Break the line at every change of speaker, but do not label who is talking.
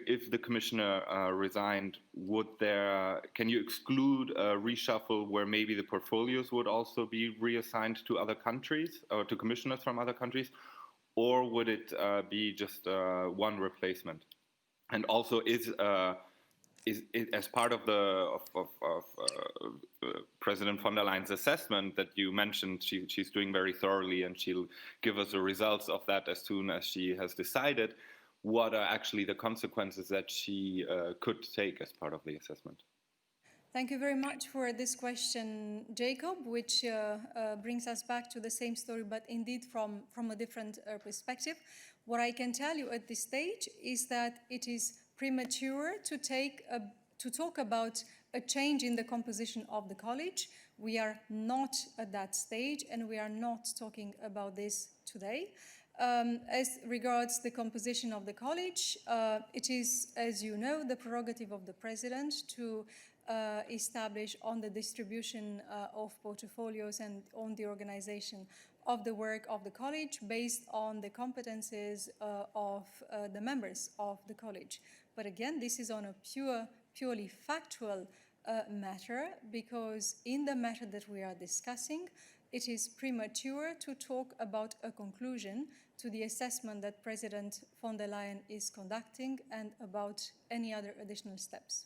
if the commissioner resigned, can you exclude a reshuffle where maybe the portfolios would also be reassigned to other countries or to commissioners from other countries, or would it be just one replacement? And also, is as part of President von der Leyen's assessment that you mentioned, she's doing very thoroughly, and she'll give us the results of that as soon as she has decided. What are actually the consequences that she could take as part of the assessment?
Thank you very much for this question, Jacob, which brings us back to the same story, but indeed from a different perspective. What I can tell you at this stage is that it is premature to talk about a change in the composition of the college. We are not at that stage, and we are not talking about this today. As regards the composition of the college, it is, as you know, the prerogative of the President to establish on the distribution of portfolios and on the organization of the work of the college based on the competences of the members of the college. But again, this is on a purely factual matter, because in the matter that we are discussing, it is premature to talk about a conclusion to the assessment that President von der Leyen is conducting and about any other additional steps.